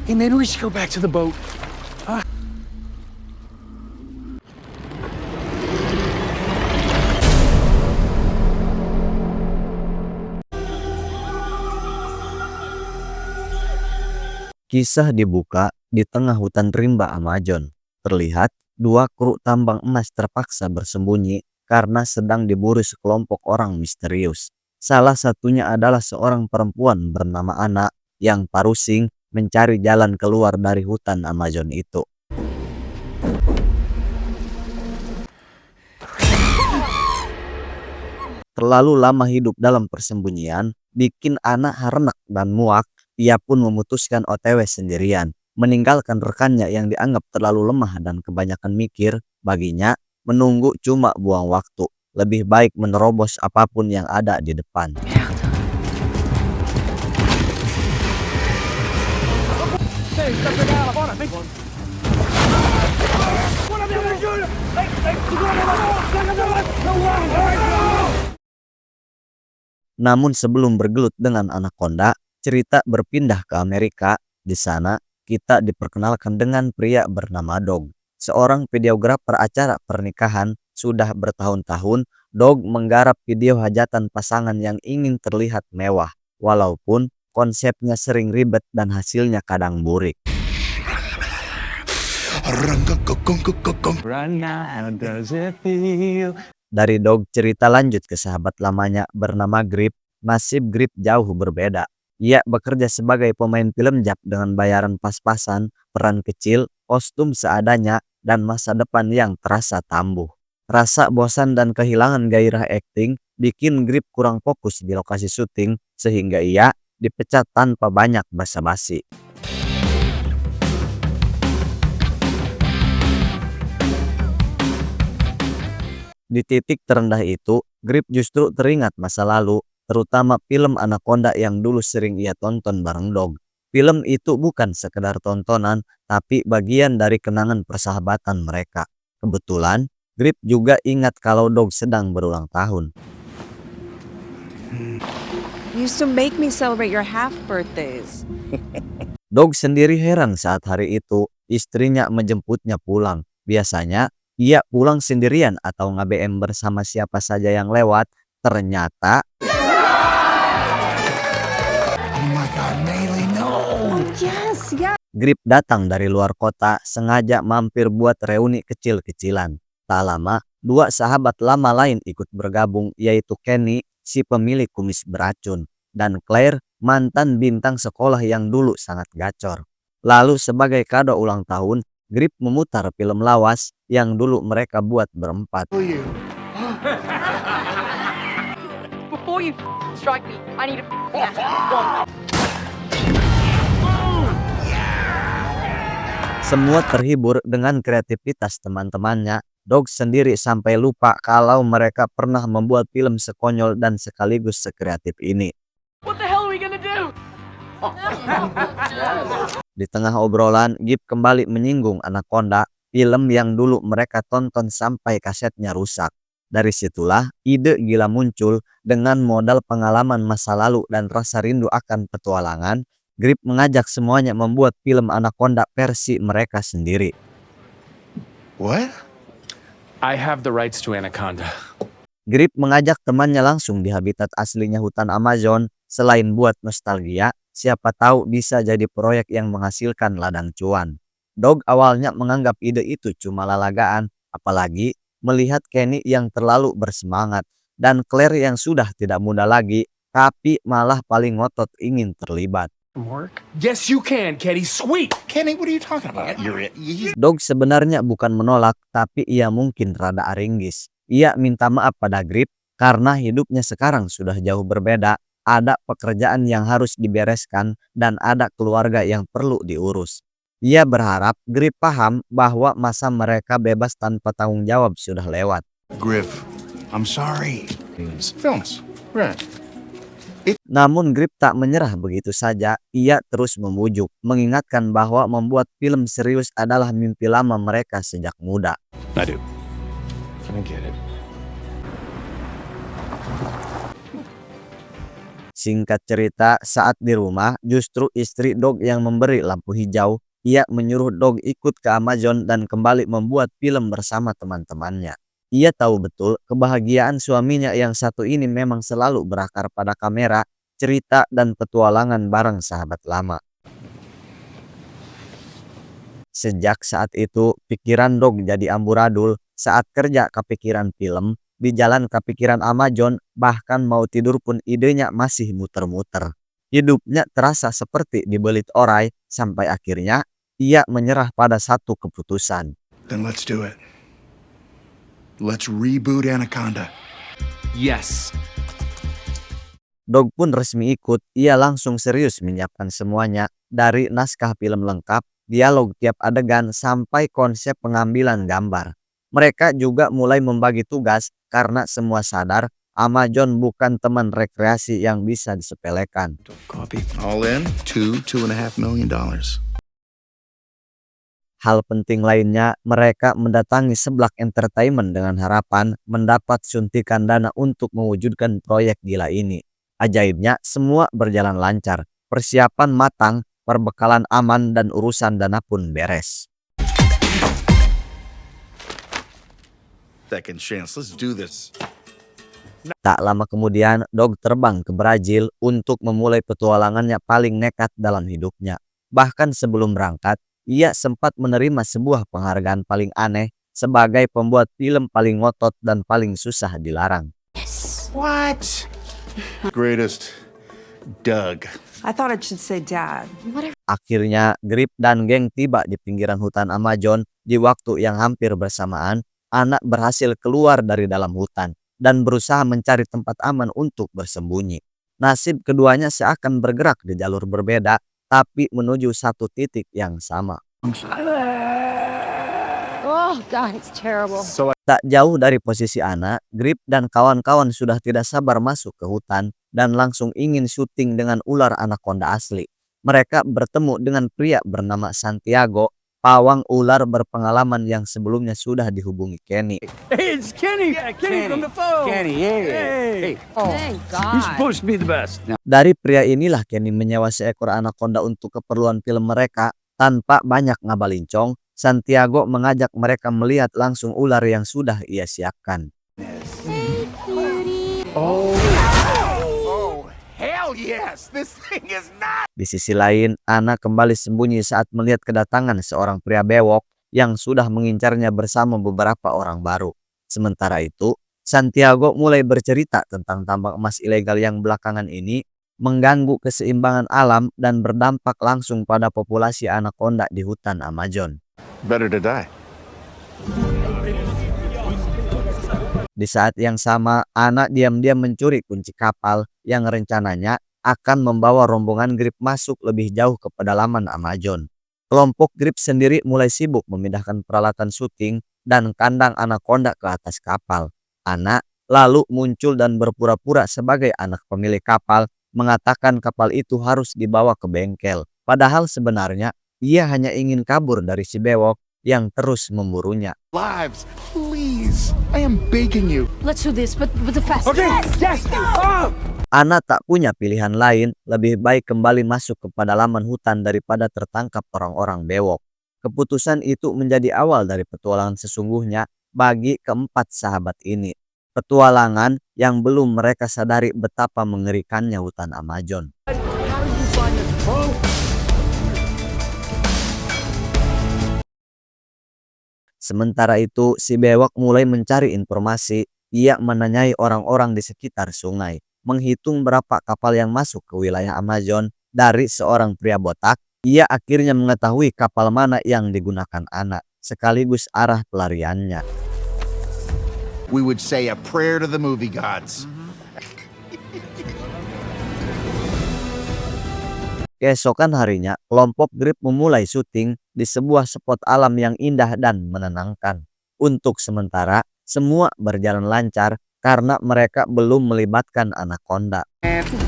Hey, maybe we should go back to the boat. Kisah dibuka di tengah hutan rimba Amazon. Terlihat dua kru tambang emas terpaksa bersembunyi karena sedang diburu sekelompok orang misterius. Salah satunya adalah seorang perempuan bernama Ana yang parusing mencari jalan keluar dari hutan Amazon itu. Terlalu lama hidup dalam persembunyian bikin Ana harenak dan muak. Ia pun memutuskan OTW sendirian, meninggalkan rekannya yang dianggap terlalu lemah dan kebanyakan mikir. Baginya, menunggu cuma buang waktu. Lebih baik menerobos apapun yang ada di depan. Namun sebelum bergelut dengan anaconda, cerita berpindah ke Amerika. Di sana, kita diperkenalkan dengan pria bernama Dog. Seorang videografer acara pernikahan. Sudah bertahun-tahun, Dog menggarap video hajatan pasangan yang ingin terlihat mewah. Walaupun konsepnya sering ribet dan hasilnya kadang burik. Dari Dog cerita lanjut ke sahabat lamanya bernama Grip. Nasib Grip jauh berbeda. Ia bekerja sebagai pemain film jap dengan bayaran pas-pasan, peran kecil, kostum seadanya, dan masa depan yang terasa tangguh. Rasa bosan dan kehilangan gairah akting bikin Grip kurang fokus di lokasi syuting, sehingga ia dipecat tanpa banyak basa-basi. Di titik terendah itu, Grip justru teringat masa lalu, terutama film Anaconda yang dulu sering ia tonton bareng Dog. Film itu bukan sekedar tontonan, tapi bagian dari kenangan persahabatan mereka. Kebetulan, Grip juga ingat kalau Dog sedang berulang tahun. You used to make me celebrate your half birthdays. Dog sendiri heran saat hari itu istrinya menjemputnya pulang. Biasanya, ia pulang sendirian atau nge-BM bersama siapa saja yang lewat. Ternyata Yes, yeah. Grip datang dari luar kota, sengaja mampir buat reuni kecil-kecilan. Tak lama, dua sahabat lama lain ikut bergabung, yaitu Kenny, si pemilik kumis beracun, dan Claire, mantan bintang sekolah yang dulu sangat gacor. Lalu sebagai kado ulang tahun, Grip memutar film lawas yang dulu mereka buat berempat. Before you strike me, I need a Semua terhibur dengan kreativitas teman-temannya. Dog sendiri sampai lupa kalau mereka pernah membuat film sekonyol dan sekaligus sekreatif ini. What the hell are we gonna do? Di tengah obrolan, Gip kembali menyinggung Anaconda, film yang dulu mereka tonton sampai kasetnya rusak. Dari situlah ide gila muncul. Dengan modal pengalaman masa lalu dan rasa rindu akan petualangan, Grip mengajak semuanya membuat film Anaconda versi mereka sendiri. What? I have the rights to Anaconda. Grip mengajak temannya langsung di habitat aslinya hutan Amazon. Selain buat nostalgia, siapa tahu bisa jadi proyek yang menghasilkan ladang cuan. Dog awalnya menganggap ide itu cuma lalagaan, apalagi melihat Kenny yang terlalu bersemangat dan Claire yang sudah tidak muda lagi, tapi malah paling ngotot ingin terlibat. Work? Yes, you can, Kenny. Sweet. Kenny, what are you talking about? Dog sebenarnya bukan menolak, tapi ia mungkin rada aringgis. Ia minta maaf pada Grip karena hidupnya sekarang sudah jauh berbeda. Ada pekerjaan yang harus dibereskan dan ada keluarga yang perlu diurus. Ia berharap Grip paham bahwa masa mereka bebas tanpa tanggung jawab sudah lewat. Griff, I'm sorry. Films. Right. Namun Grip tak menyerah begitu saja. Ia terus memujuk, mengingatkan bahwa membuat film serius adalah mimpi lama mereka sejak muda. I do. I get it. Singkat cerita, saat di rumah justru istri Dog yang memberi lampu hijau. Ia menyuruh Dog ikut ke Amazon dan kembali membuat film bersama teman-temannya. Ia tahu betul kebahagiaan suaminya yang satu ini memang selalu berakar pada kamera, cerita, dan petualangan bareng sahabat lama. Sejak saat itu, pikiran Dog jadi amburadul. Saat kerja kepikiran film, di jalan kepikiran Amazon, bahkan mau tidur pun idenya masih muter-muter. Hidupnya terasa seperti dibelit orai, sampai akhirnya ia menyerah pada satu keputusan. Then let's do it. Let's reboot Anaconda. Yes. Dog pun resmi ikut. Ia langsung serius menyiapkan semuanya, dari naskah film lengkap, dialog tiap adegan, sampai konsep pengambilan gambar. Mereka juga mulai membagi tugas karena semua sadar Amazon bukan teman rekreasi yang bisa disepelekan. Copy. All in, $2.5 million. Hal penting lainnya, mereka mendatangi Seblak Entertainment dengan harapan mendapat suntikan dana untuk mewujudkan proyek gila ini. Ajaibnya, semua berjalan lancar, persiapan matang, perbekalan aman, dan urusan dana pun beres. Second chance, let's do this. Tak lama kemudian, Dog terbang ke Brazil untuk memulai petualangannya paling nekat dalam hidupnya. Bahkan sebelum berangkat, ia sempat menerima sebuah penghargaan paling aneh sebagai pembuat film paling ngotot dan paling susah dilarang. What? Greatest, Doug. I thought it should say dad. Akhirnya, Grip dan geng tiba di pinggiran hutan Amazon di waktu yang hampir bersamaan. Anak berhasil keluar dari dalam hutan dan berusaha mencari tempat aman untuk bersembunyi. Nasib keduanya seakan bergerak di jalur berbeda, tapi menuju satu titik yang sama. Oh, God, it's terrible. Tak jauh dari posisi Ana, Grip dan kawan-kawan sudah tidak sabar masuk ke hutan dan langsung ingin syuting dengan ular anaconda asli. Mereka bertemu dengan pria bernama Santiago, pawang ular berpengalaman yang sebelumnya sudah dihubungi Kenny. Hey, it's Kenny. Yeah, Kenny from the phone. Kenny, hey. Oh, thank You're God. supposed to be the best. Now, Dari pria inilah Kenny menyewa seekor anaconda untuk keperluan film mereka. Tanpa banyak ngabalincong, Santiago mengajak mereka melihat langsung ular yang sudah ia siapkan. Hell yes, this thing is not. Di sisi lain, Ana kembali sembunyi saat melihat kedatangan seorang pria bewok yang sudah mengincarnya bersama beberapa orang baru. Sementara itu, Santiago mulai bercerita tentang tambang emas ilegal yang belakangan ini mengganggu keseimbangan alam dan berdampak langsung pada populasi anaconda di hutan Amazon. Better to die. Di saat yang sama, Ana diam-diam mencuri kunci kapal yang rencananya akan membawa rombongan Grip masuk lebih jauh ke pedalaman Amazon. Kelompok Grip sendiri mulai sibuk memindahkan peralatan syuting dan kandang anaconda ke atas kapal. Ana lalu muncul dan berpura-pura sebagai anak pemilik kapal, mengatakan kapal itu harus dibawa ke bengkel. Padahal sebenarnya ia hanya ingin kabur dari si bewok yang terus memburunya. Lives, please. I am begging you. Let's do this, but with the fast. okay, yes. Oh! Ana tak punya pilihan lain, lebih baik kembali masuk ke pedalaman hutan daripada tertangkap orang-orang bewok. Keputusan itu menjadi awal dari petualangan sesungguhnya bagi keempat sahabat ini. Petualangan yang belum mereka sadari betapa mengerikannya hutan Amazon. Sementara itu, si bewok mulai mencari informasi. Ia menanyai orang-orang di sekitar sungai, menghitung berapa kapal yang masuk ke wilayah Amazon. Dari seorang pria botak, ia akhirnya mengetahui kapal mana yang digunakan Ana, sekaligus arah pelariannya. We would say a prayer to the movie gods. Keesokan harinya, kelompok Grip memulai syuting di sebuah spot alam yang indah dan menenangkan. Untuk sementara, semua berjalan lancar karena mereka belum melibatkan anaconda.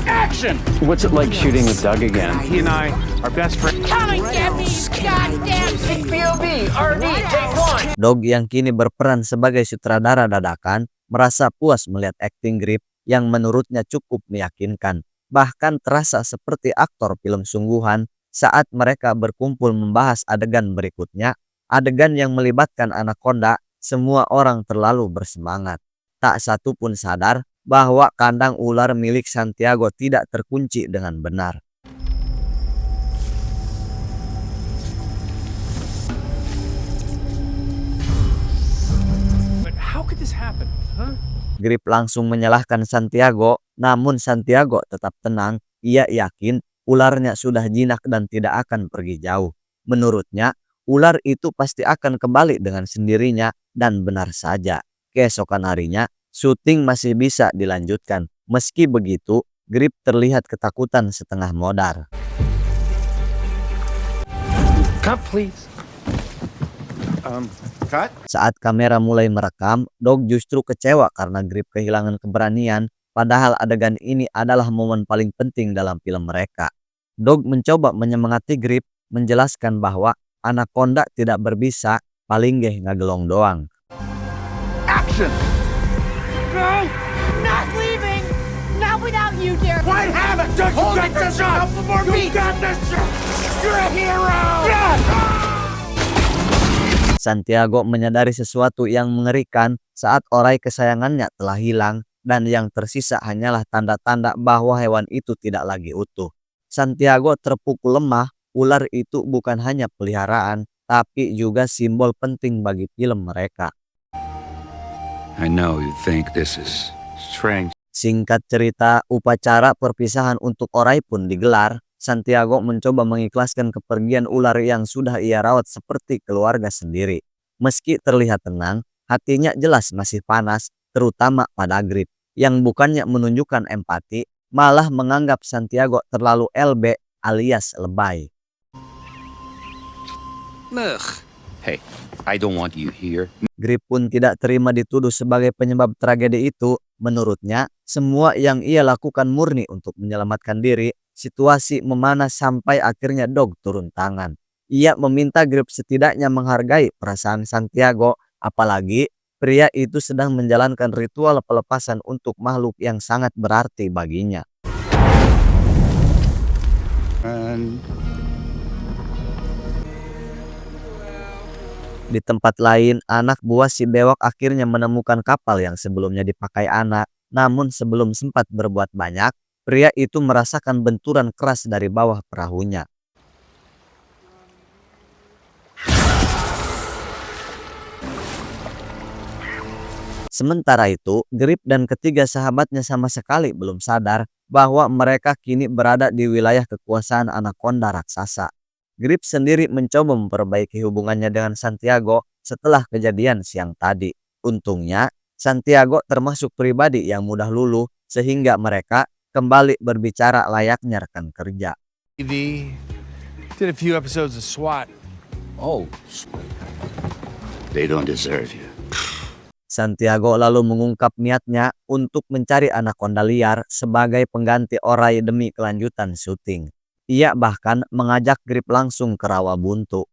Action! What's it like shooting with Doug again? He and I are best friends. Come and get me, goddamn POV, RD, take one. Dog yang kini berperan sebagai sutradara dadakan merasa puas melihat akting Grip yang menurutnya cukup meyakinkan. bahkan terasa seperti aktor film sungguhan saat mereka berkumpul membahas adegan berikutnya, adegan yang melibatkan anaconda. Semua orang terlalu bersemangat. Tak satu pun sadar bahwa kandang ular milik Santiago tidak terkunci dengan benar. But how could this happen, huh? Grip langsung menyalahkan Santiago, namun Santiago tetap tenang. Ia yakin ularnya sudah jinak dan tidak akan pergi jauh. Menurutnya, ular itu pasti akan kembali dengan sendirinya, dan benar saja. Keesokan harinya, syuting masih bisa dilanjutkan. Meski begitu, Grip terlihat ketakutan setengah modar. Cut, please. Cut? Saat kamera mulai merekam, Dog justru kecewa karena Grip kehilangan keberanian, padahal adegan ini adalah momen paling penting dalam film mereka. Dog mencoba menyemangati Grip, menjelaskan bahwa anaconda tidak berbisa, paling geh ngagelong doang. Action! No! Not leaving! Not without you, Derek! White Havoc! Hold it for shot! You got this shot! You're a hero! Santiago menyadari sesuatu yang mengerikan saat orai kesayangannya telah hilang dan yang tersisa hanyalah tanda-tanda bahwa hewan itu tidak lagi utuh. Santiago terpukul lemah, ular itu bukan hanya peliharaan, tapi juga simbol penting bagi film mereka. I know you think this is strange. Singkat cerita, upacara perpisahan untuk orai pun digelar. Santiago mencoba mengikhlaskan kepergian ular yang sudah ia rawat seperti keluarga sendiri. Meski terlihat tenang, hatinya jelas masih panas, terutama pada Grip, yang bukannya menunjukkan empati, malah menganggap Santiago terlalu LB alias lebay. Ugh. Hey, I don't want you here. Grip pun tidak terima dituduh sebagai penyebab tragedi itu. Menurutnya, semua yang ia lakukan murni untuk menyelamatkan diri. Situasi memanas sampai akhirnya Dog turun tangan. Ia meminta Grip setidaknya menghargai perasaan Santiago, apalagi pria itu sedang menjalankan ritual pelepasan untuk makhluk yang sangat berarti baginya. Di tempat lain, anak buah si bewok akhirnya menemukan kapal yang sebelumnya dipakai anak. Namun sebelum sempat berbuat banyak, pria itu merasakan benturan keras dari bawah perahunya. Sementara itu, Grip dan ketiga sahabatnya sama sekali belum sadar bahwa mereka kini berada di wilayah kekuasaan anaconda raksasa. Grip sendiri mencoba memperbaiki hubungannya dengan Santiago setelah kejadian siang tadi. Untungnya, Santiago termasuk pribadi yang mudah luluh sehingga mereka kembali berbicara layaknya rekan kerja. TV did a few episodes of SWAT. Oh, they don't deserve you. Santiago lalu mengungkap niatnya untuk mencari anaconda liar sebagai pengganti orai demi kelanjutan syuting. Ia bahkan mengajak Grip langsung ke rawa buntu.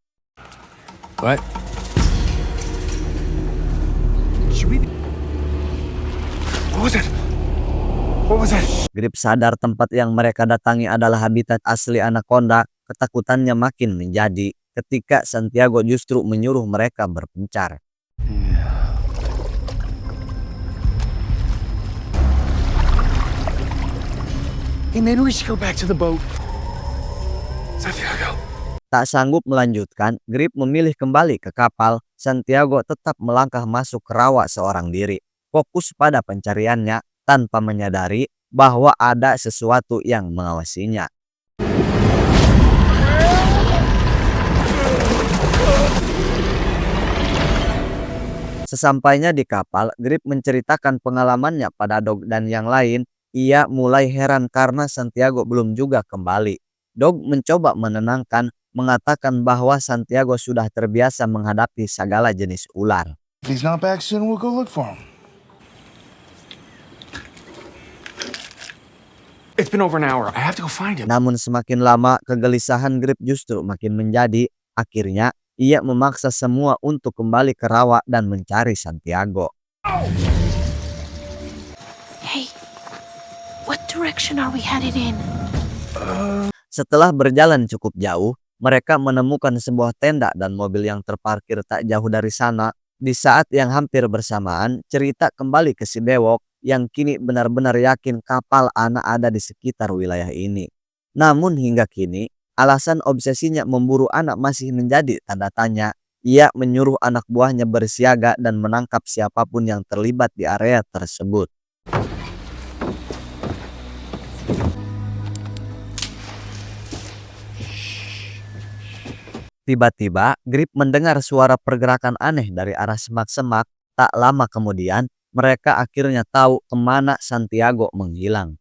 What? Should we... What was that? What was that? Grip sadar tempat yang mereka datangi adalah habitat asli anaconda. Ketakutannya makin menjadi ketika Santiago justru menyuruh mereka berpencar. Hey, maybe we should go back to the boat. Santiago. Tak sanggup melanjutkan, Grip memilih kembali ke kapal. Santiago tetap melangkah masuk ke rawa seorang diri, fokus pada pencariannya tanpa menyadari bahwa ada sesuatu yang mengawasinya. Sesampainya di kapal, Grip menceritakan pengalamannya pada Dog dan yang lain. Ia mulai heran karena Santiago belum juga kembali. Dog mencoba menenangkan, mengatakan bahwa Santiago sudah terbiasa menghadapi segala jenis ular. If he's not back soon, we'll go look for him. It's been over an hour. I have to go find him. Namun semakin lama, kegelisahan Grip justru makin menjadi. Akhirnya, ia memaksa semua untuk kembali ke rawa dan mencari Santiago. Hey, what direction are we headed in? Setelah berjalan cukup jauh, mereka menemukan sebuah tenda dan mobil yang terparkir tak jauh dari sana. Di saat yang hampir bersamaan, cerita kembali ke si bewok yang kini benar-benar yakin kapal Ana ada di sekitar wilayah ini. Namun hingga kini, alasan obsesinya memburu anak masih menjadi tanda tanya. Ia menyuruh anak buahnya bersiaga dan menangkap siapapun yang terlibat di area tersebut. Tiba-tiba, Grip mendengar suara pergerakan aneh dari arah semak-semak. Tak lama kemudian, mereka akhirnya tahu kemana Santiago menghilang.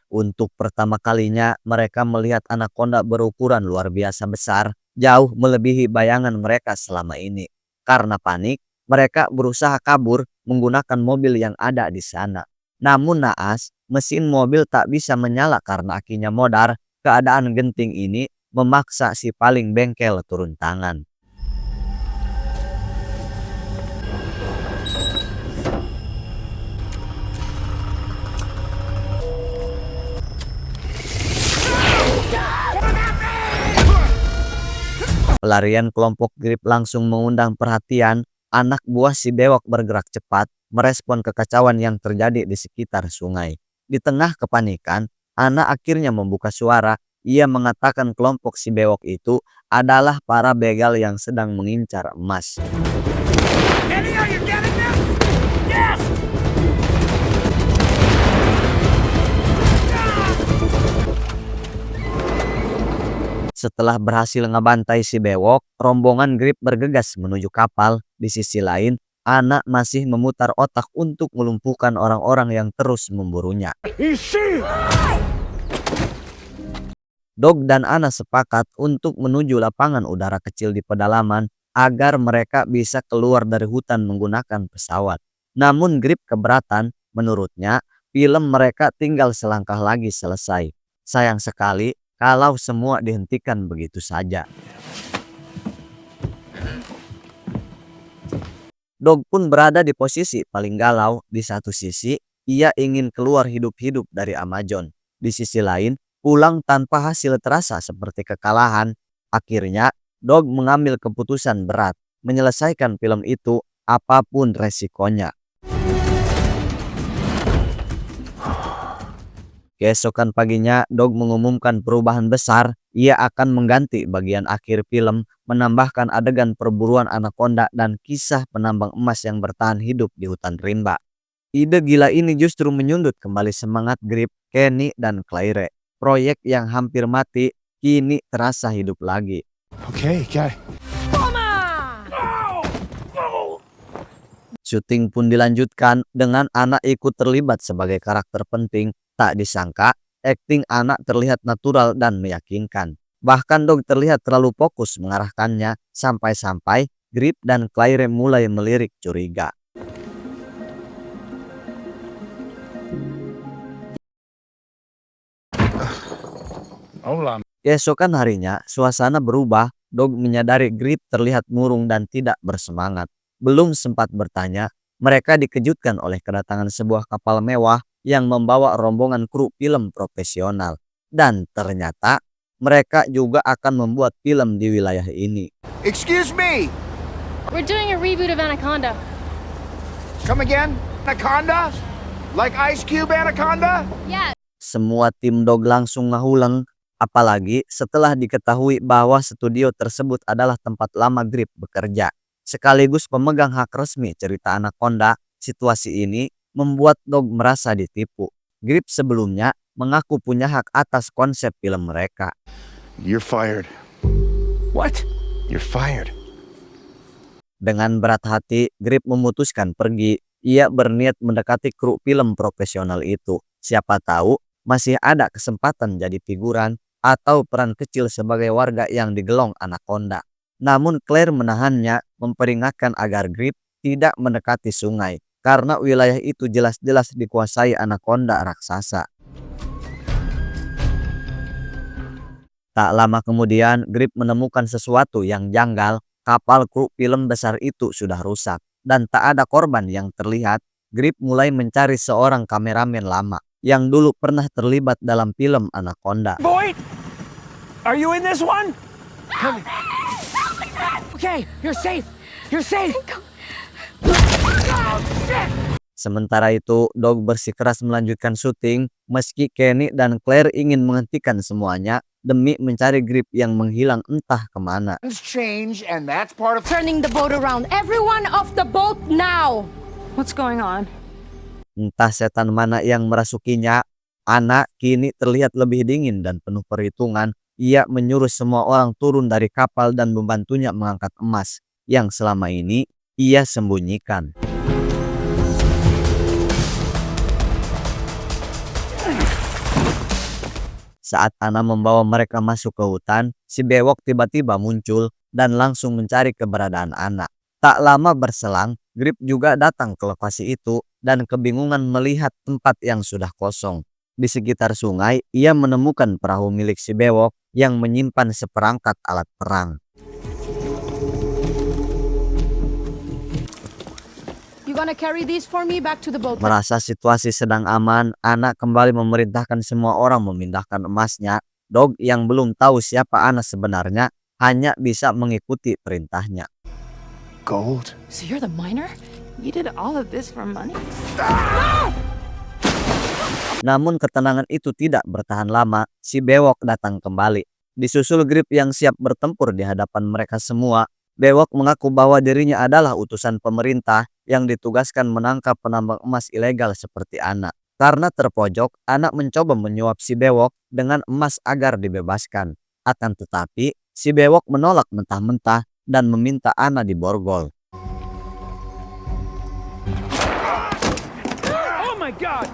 Untuk pertama kalinya, mereka melihat anaconda berukuran luar biasa besar, jauh melebihi bayangan mereka selama ini. Karena panik, mereka berusaha kabur menggunakan mobil yang ada di sana. Namun naas, mesin mobil tak bisa menyala karena akinya modar. Keadaan genting ini memaksa si paling bengkel turun tangan. Pelarian kelompok Grip langsung mengundang perhatian. Anak buah si bewok bergerak cepat, merespon kekacauan yang terjadi di sekitar sungai. Di tengah kepanikan, Ana akhirnya membuka suara. Ia mengatakan kelompok si bewok itu adalah para begal yang sedang mengincar emas. Kenny, are you getting this? Yes! Setelah berhasil ngebantai si bewok, rombongan Grip bergegas menuju kapal. Di sisi lain, Ana masih memutar otak untuk melumpuhkan orang-orang yang terus memburunya. Dog dan Ana sepakat untuk menuju lapangan udara kecil di pedalaman agar mereka bisa keluar dari hutan menggunakan pesawat. Namun Grip keberatan, menurutnya film mereka tinggal selangkah lagi selesai. Sayang sekali kalau semua dihentikan begitu saja. Dog pun berada di posisi paling galau. Di satu sisi, ia ingin keluar hidup-hidup dari Amazon. Di sisi lain, pulang tanpa hasil terasa seperti kekalahan. Akhirnya, Dog mengambil keputusan berat, menyelesaikan film itu apapun resikonya. Keesokan paginya, Dog mengumumkan perubahan besar. Ia akan mengganti bagian akhir film, menambahkan adegan perburuan anaconda dan kisah penambang emas yang bertahan hidup di hutan rimba. Ide gila ini justru menyundut kembali semangat Grip, Kenny, dan Claire. Proyek yang hampir mati, kini terasa hidup lagi. Okay, guy. Syuting pun dilanjutkan dengan anak ikut terlibat sebagai karakter penting. Tak disangka, akting anak terlihat natural dan meyakinkan. Bahkan Dog terlihat terlalu fokus mengarahkannya, sampai-sampai Grip dan Claire mulai melirik curiga. Keesokan harinya, suasana berubah. Dog menyadari Grip terlihat murung dan tidak bersemangat. Belum sempat bertanya, mereka dikejutkan oleh kedatangan sebuah kapal mewah yang membawa rombongan kru film profesional. Dan ternyata mereka juga akan membuat film di wilayah ini. Excuse me! We're doing a reboot of Anaconda. Come again? Anaconda? Like Ice Cube Anaconda? Yeah. Semua tim Dog langsung ngahuleng, apalagi setelah diketahui bahwa studio tersebut adalah tempat lama Grip bekerja. Sekaligus pemegang hak resmi cerita Anaconda, situasi ini membuat Dog merasa ditipu. Grip sebelumnya mengaku punya hak atas konsep film mereka. You're fired. What? You're fired. Dengan berat hati, Grip memutuskan pergi. Ia berniat mendekati kru film profesional itu. Siapa tahu masih ada kesempatan jadi figuran atau peran kecil sebagai warga yang digelong Anaconda. Namun Claire menahannya, memperingatkan agar Grip tidak mendekati sungai karena wilayah itu jelas-jelas dikuasai anaconda raksasa. Tak lama kemudian, Grip menemukan sesuatu yang janggal. Kapal kru film besar itu sudah rusak dan tak ada korban yang terlihat. Grip mulai mencari seorang kameramen lama yang dulu pernah terlibat dalam film Anaconda. Boyd! Are you in this one? Okay, you're safe. You're safe. Oh, shit! Sementara itu, Dog bersikeras melanjutkan syuting meski Kenny dan Claire ingin menghentikan semuanya demi mencari Grip yang menghilang entah kemana. Change, and that's part of Turning the boat around. Everyone off the boat now! What's going on? Entah setan mana yang merasukinya, Anna kini terlihat lebih dingin dan penuh perhitungan. Ia menyuruh semua orang turun dari kapal dan membantunya mengangkat emas yang selama ini ia sembunyikan. Saat Anna membawa mereka masuk ke hutan, si bewok tiba-tiba muncul dan langsung mencari keberadaan Anna. Tak lama berselang, Grip juga datang ke lokasi itu dan kebingungan melihat tempat yang sudah kosong. Di sekitar sungai, ia menemukan perahu milik si bewok yang menyimpan seperangkat alat perang. You gonna carry these for me back to the boat? Merasa situasi sedang aman, Anna kembali memerintahkan semua orang memindahkan emasnya. Dog yang belum tahu siapa Anna sebenarnya hanya bisa mengikuti perintahnya. Gold? So you're the miner? You did all of this for money? Namun ketenangan itu tidak bertahan lama, si bewok datang kembali. Disusul Grip yang siap bertempur di hadapan mereka semua. Bewok mengaku bahwa dirinya adalah utusan pemerintah yang ditugaskan menangkap penambang emas ilegal seperti Anna. Karena terpojok, Anna mencoba menyuap si bewok dengan emas agar dibebaskan. Akan tetapi, si bewok menolak mentah-mentah dan meminta Anna diborgol. Oh my God!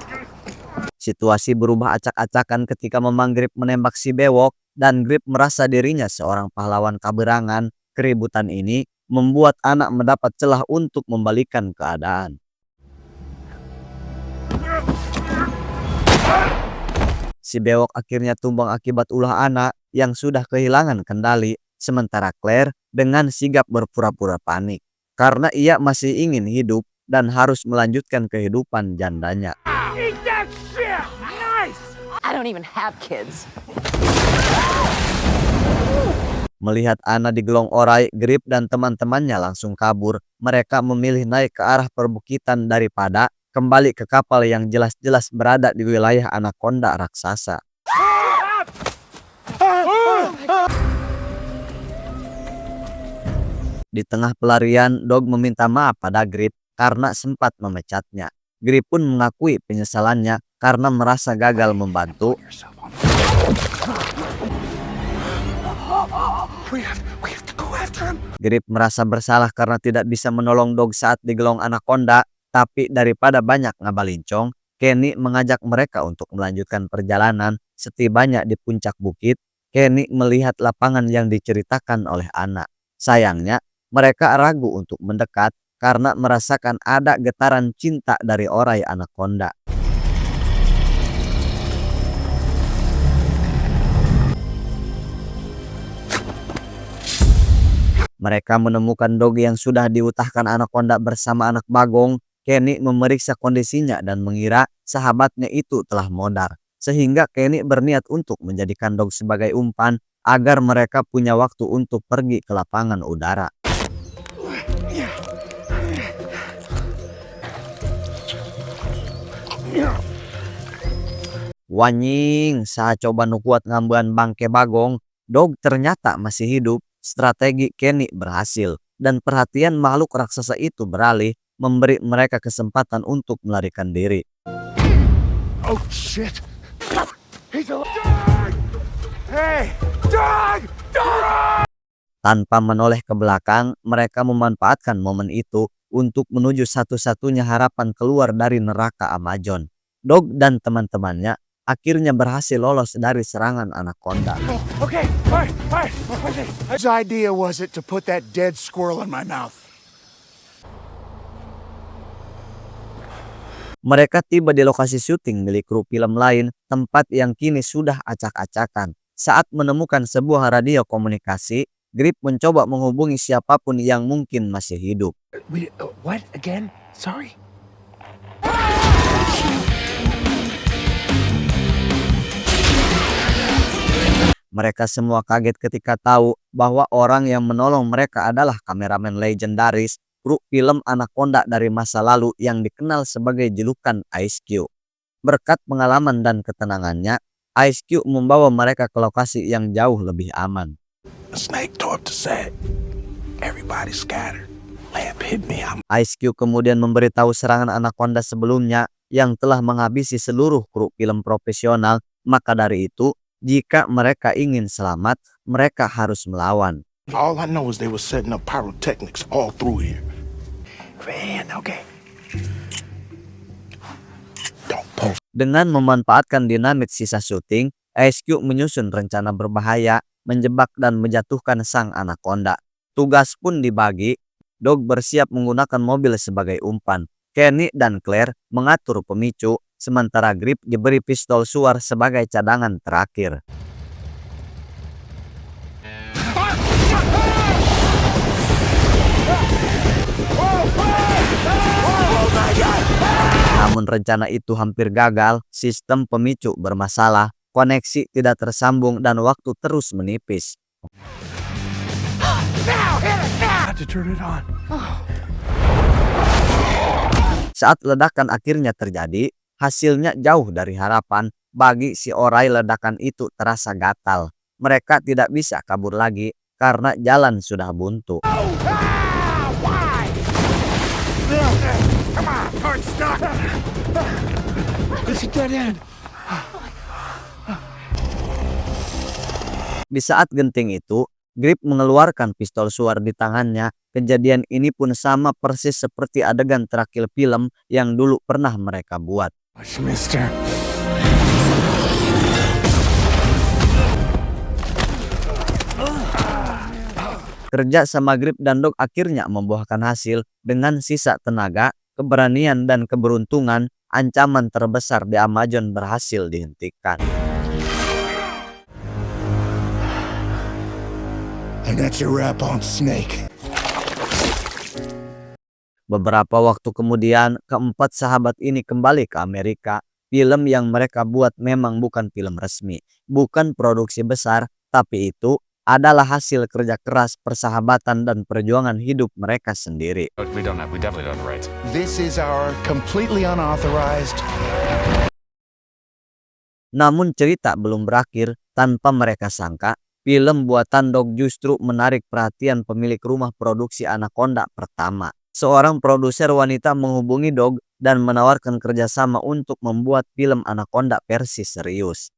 Situasi berubah acak-acakan ketika Mamang Grip menembak si bewok dan Grip merasa dirinya seorang pahlawan kaberangan. Keributan ini membuat anak mendapat celah untuk membalikan keadaan. Si bewok akhirnya tumbang akibat ulah anak yang sudah kehilangan kendali, sementara Claire dengan sigap berpura-pura panik karena ia masih ingin hidup dan harus melanjutkan kehidupan jandanya. Eat that shit! Nice! I don't even have kids. Melihat Anna digelong orai, Grip dan teman-temannya langsung kabur. Mereka memilih naik ke arah perbukitan daripada kembali ke kapal yang jelas-jelas berada di wilayah Anaconda raksasa. Di tengah pelarian, Dog meminta maaf pada Grip karena sempat memecatnya. Grip pun mengakui penyesalannya karena merasa gagal membantu. We have to go after him. Grip merasa bersalah karena tidak bisa menolong Dog saat digelong Anaconda. Tapi daripada banyak ngabalincong, Kenny mengajak mereka untuk melanjutkan perjalanan. Setibanya di puncak bukit, Kenny melihat lapangan yang diceritakan oleh Anna. Sayangnya, mereka ragu untuk mendekat karena merasakan ada getaran cinta dari orai Anaconda. Mereka menemukan Dog yang sudah diutahkan Anaconda bersama anak bagong. Kenny memeriksa kondisinya dan mengira sahabatnya itu telah modar. Sehingga Kenny berniat untuk menjadikan Dog sebagai umpan agar mereka punya waktu untuk pergi ke lapangan udara. Wanying, saat coba nukuat ngambean bangke bagong, Dog ternyata masih hidup. Strategi Kenny berhasil dan perhatian makhluk raksasa itu beralih, memberi mereka kesempatan untuk melarikan diri. Oh shit! He's alive! Hey! Dog! Dog! Tanpa menoleh ke belakang, mereka memanfaatkan momen itu untuk menuju satu-satunya harapan keluar dari neraka Amazon. Dog dan teman-temannya akhirnya berhasil lolos dari serangan Anaconda. Okay, all right. Okay. Whose idea was it to put that dead squirrel in my mouth? Mereka tiba di lokasi syuting milik kru film lain, tempat yang kini sudah acak-acakan. Saat menemukan sebuah radio komunikasi, Grip mencoba menghubungi siapapun yang mungkin masih hidup. What again? Sorry. Mereka semua kaget ketika tahu bahwa orang yang menolong mereka adalah kameramen legendaris kru film Anaconda dari masa lalu yang dikenal sebagai julukan Ice Cube. Berkat pengalaman dan ketenangannya, Ice Cube membawa mereka ke lokasi yang jauh lebih aman. The snake tore up the set. Everybody scattered. Lamp hit me. Ice Cube kemudian memberitahu serangan Anaconda sebelumnya yang telah menghabisi seluruh kru film profesional. Maka dari itu, jika mereka ingin selamat, mereka harus melawan. All I know is they were setting up pyrotechnics all through here. Man, okay. Don't post. Dengan memanfaatkan dinamit sisa syuting, Ice Cube menyusun rencana berbahaya, menjebak dan menjatuhkan sang Anaconda. Tugas pun dibagi. Dog bersiap menggunakan mobil sebagai umpan. Kenny dan Claire mengatur pemicu, sementara Grip diberi pistol suar sebagai cadangan terakhir. Namun rencana itu hampir gagal, sistem pemicu bermasalah, koneksi tidak tersambung dan waktu terus menipis. Had to turn it on. Saat ledakan akhirnya terjadi, hasilnya jauh dari harapan. Bagi si Orai ledakan itu terasa gatal. Mereka tidak bisa kabur lagi karena jalan sudah buntu. Come on, hard stop. It's a dead end. Di saat genting itu, Grip mengeluarkan pistol suar di tangannya. Kejadian ini pun sama persis seperti adegan terakhir film yang dulu pernah mereka buat. Hush, mister. Kerja sama Grip dan Dog akhirnya membuahkan hasil. Dengan sisa tenaga, keberanian dan keberuntungan, ancaman terbesar di Amazon berhasil dihentikan. And that's your wrap on Snake. Beberapa waktu kemudian, keempat sahabat ini kembali ke Amerika. Film yang mereka buat memang bukan film resmi, bukan produksi besar, tapi itu adalah hasil kerja keras, persahabatan, dan perjuangan hidup mereka sendiri. We definitely don't have the rights. This is our completely unauthorized. Namun cerita belum berakhir. Tanpa mereka sangka, film buatan Dog justru menarik perhatian pemilik rumah produksi Anaconda pertama. Seorang produser wanita menghubungi Dog dan menawarkan kerjasama untuk membuat film Anaconda versi serius.